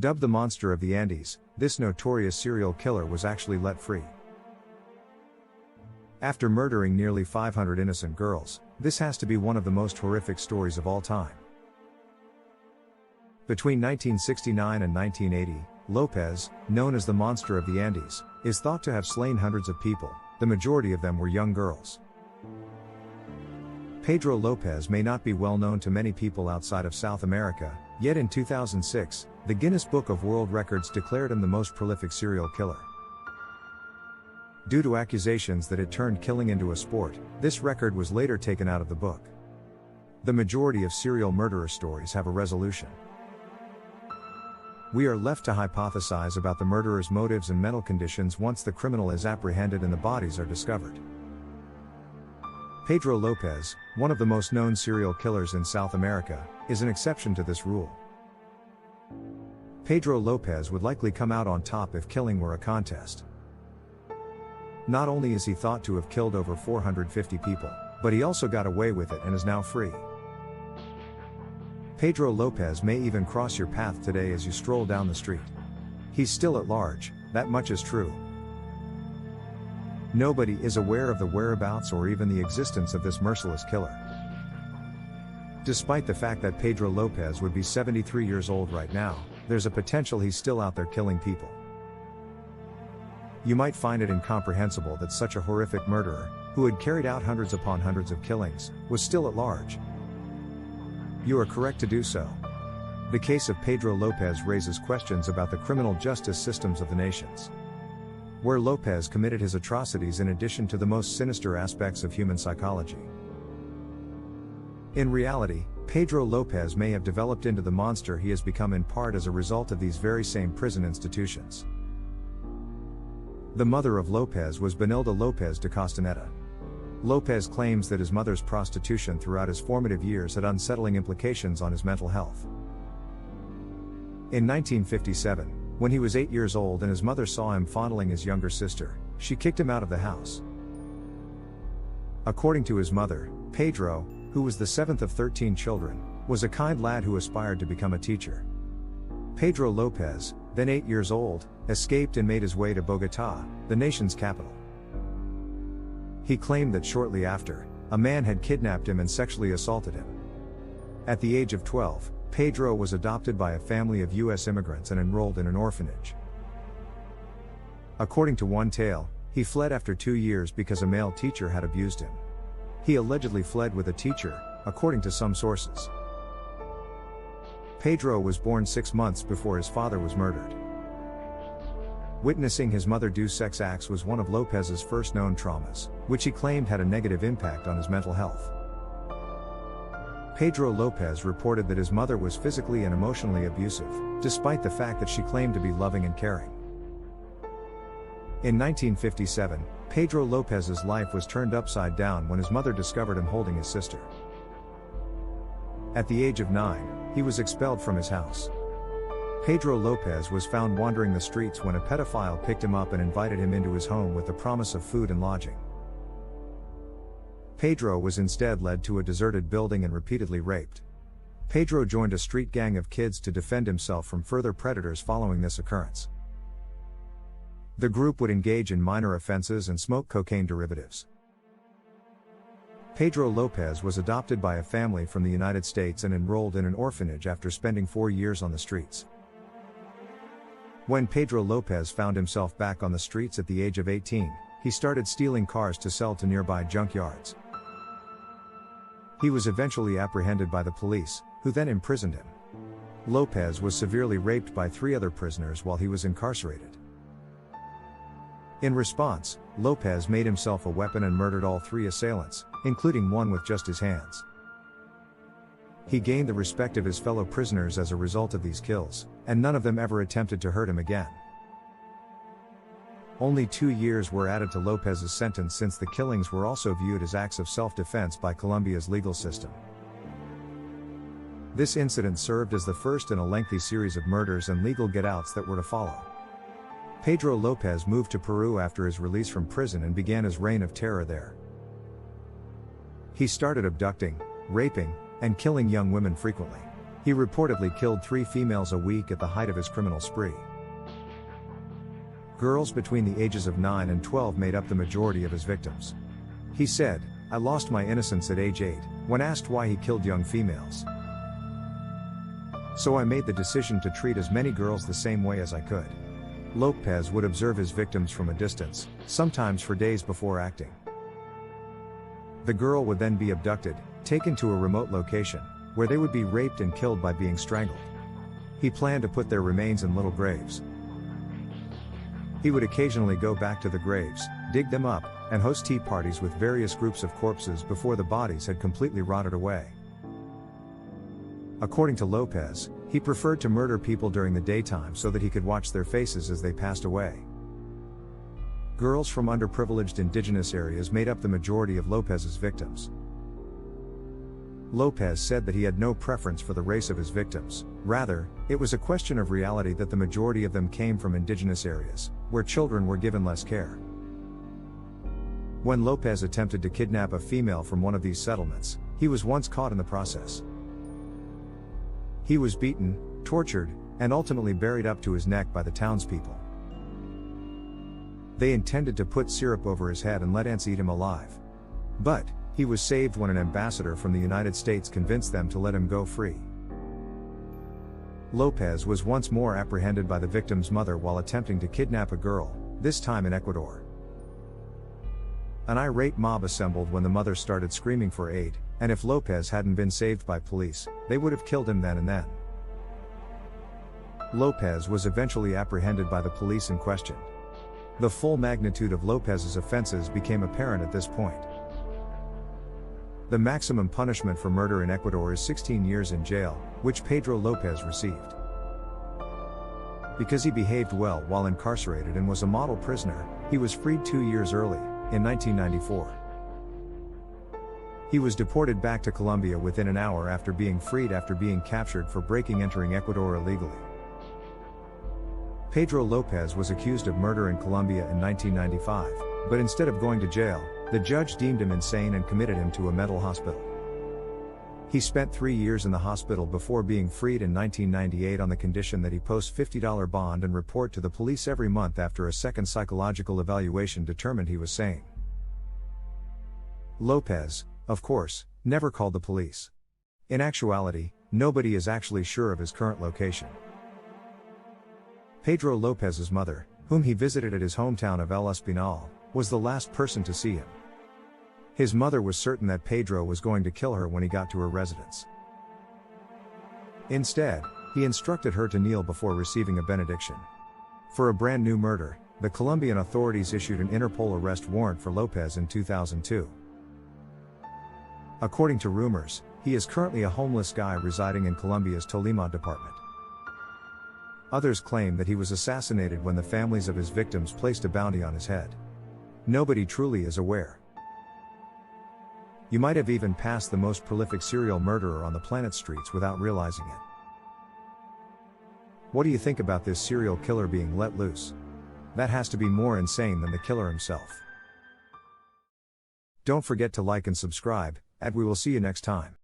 Dubbed the Monster of the Andes, this notorious serial killer was actually let free. After murdering nearly 500 innocent girls, this has to be one of the most horrific stories of all time. Between 1969 and 1980, Lopez, known as the Monster of the Andes, is thought to have slain hundreds of people, the majority of them were young girls. Pedro Lopez may not be well known to many people outside of South America, yet in 2006, the Guinness Book of World Records declared him the most prolific serial killer. Due to accusations that it turned killing into a sport, this record was later taken out of the book. The majority of serial murderer stories have a resolution. We are left to hypothesize about the murderer's motives and mental conditions once the criminal is apprehended and the bodies are discovered. Pedro Lopez, one of the most known serial killers in South America, is an exception to this rule. Pedro Lopez would likely come out on top if killing were a contest. Not only is he thought to have killed over 450 people, but he also got away with it and is now free. Pedro Lopez may even cross your path today as you stroll down the street. He's still at large, that much is true. Nobody is aware of the whereabouts or even the existence of this merciless killer. Despite the fact that Pedro Lopez would be 73 years old right now, there's a potential he's still out there killing people. You might find it incomprehensible that such a horrific murderer, who had carried out hundreds upon hundreds of killings, was still at large. You are correct to do so. The case of Pedro Lopez raises questions about the criminal justice systems of the nations, where Lopez committed his atrocities in addition to the most sinister aspects of human psychology. In reality, Pedro Lopez may have developed into the monster he has become in part as a result of these very same prison institutions. The mother of Lopez was Benilda Lopez de Castaneda. Lopez claims that his mother's prostitution throughout his formative years had unsettling implications on his mental health. In 1957, when he was 8 years old and his mother saw him fondling his younger sister, she kicked him out of the house. According to his mother, Pedro, who was the seventh of 13 children, was a kind lad who aspired to become a teacher. Pedro Lopez, then 8 years old, escaped and made his way to Bogotá, the nation's capital. He claimed that shortly after, a man had kidnapped him and sexually assaulted him. At the age of 12, Pedro was adopted by a family of U.S. immigrants and enrolled in an orphanage. According to one tale, he fled after 2 years because a male teacher had abused him. He allegedly fled with a teacher, according to some sources. Pedro was born 6 months before his father was murdered. Witnessing his mother do sex acts was one of Lopez's first known traumas, which he claimed had a negative impact on his mental health. Pedro Lopez reported that his mother was physically and emotionally abusive, despite the fact that she claimed to be loving and caring. In 1957, Pedro Lopez's life was turned upside down when his mother discovered him holding his sister. At the age of 9, he was expelled from his house. Pedro Lopez was found wandering the streets when a pedophile picked him up and invited him into his home with the promise of food and lodging. Pedro was instead led to a deserted building and repeatedly raped. Pedro joined a street gang of kids to defend himself from further predators following this occurrence. The group would engage in minor offenses and smoke cocaine derivatives. Pedro Lopez was adopted by a family from the United States and enrolled in an orphanage after spending 4 years on the streets. When Pedro Lopez found himself back on the streets at the age of 18, he started stealing cars to sell to nearby junkyards. He was eventually apprehended by the police, who then imprisoned him. Lopez was severely raped by 3 other prisoners while he was incarcerated. In response, Lopez made himself a weapon and murdered all 3 assailants, including one with just his hands. He gained the respect of his fellow prisoners as a result of these kills, and none of them ever attempted to hurt him again. Only 2 years were added to Lopez's sentence since the killings were also viewed as acts of self-defense by Colombia's legal system. This incident served as the first in a lengthy series of murders and legal get-outs that were to follow. Pedro Lopez moved to Peru after his release from prison and began his reign of terror there. He started abducting, raping, and killing young women frequently. He reportedly killed 3 females a week at the height of his criminal spree. Girls between the ages of 9 and 12 made up the majority of his victims. He said, "I lost my innocence at age 8, when asked why he killed young females. So I made the decision to treat as many girls the same way as I could." Lopez would observe his victims from a distance, sometimes for days before acting. The girl would then be abducted, taken to a remote location, where they would be raped and killed by being strangled. He planned to put their remains in little graves. He would occasionally go back to the graves, dig them up, and host tea parties with various groups of corpses before the bodies had completely rotted away. According to Lopez, he preferred to murder people during the daytime so that he could watch their faces as they passed away. Girls from underprivileged indigenous areas made up the majority of Lopez's victims. Lopez said that he had no preference for the race of his victims, rather, it was a question of reality that the majority of them came from indigenous areas, where children were given less care. When Lopez attempted to kidnap a female from one of these settlements, he was once caught in the process. He was beaten, tortured, and ultimately buried up to his neck by the townspeople. They intended to put syrup over his head and let ants eat him alive. But he was saved when an ambassador from the United States convinced them to let him go free. Lopez was once more apprehended by the victim's mother while attempting to kidnap a girl, this time in Ecuador. An irate mob assembled when the mother started screaming for aid, and if Lopez hadn't been saved by police, they would have killed him then and then. Lopez was eventually apprehended by the police and questioned. The full magnitude of Lopez's offenses became apparent at this point. The maximum punishment for murder in Ecuador is 16 years in jail, which Pedro Lopez received. Because he behaved well while incarcerated and was a model prisoner, he was freed 2 years early, in 1994. He was deported back to Colombia within an hour after being freed after being captured for entering Ecuador illegally. Pedro Lopez was accused of murder in Colombia in 1995, but instead of going to jail, the judge deemed him insane and committed him to a mental hospital. He spent 3 years in the hospital before being freed in 1998 on the condition that he post $50 bond and report to the police every month after a second psychological evaluation determined he was sane. Lopez, of course, never called the police. In actuality, nobody is actually sure of his current location. Pedro Lopez's mother, whom he visited at his hometown of El Espinal, was the last person to see him. His mother was certain that Pedro was going to kill her when he got to her residence. Instead, he instructed her to kneel before receiving a benediction. For a brand new murder, the Colombian authorities issued an Interpol arrest warrant for Lopez in 2002. According to rumors, he is currently a homeless guy residing in Colombia's Tolima department. Others claim that he was assassinated when the families of his victims placed a bounty on his head. Nobody truly is aware. You might have even passed the most prolific serial murderer on the planet's streets without realizing it. What do you think about this serial killer being let loose? That has to be more insane than the killer himself. Don't forget to like and subscribe, and we will see you next time.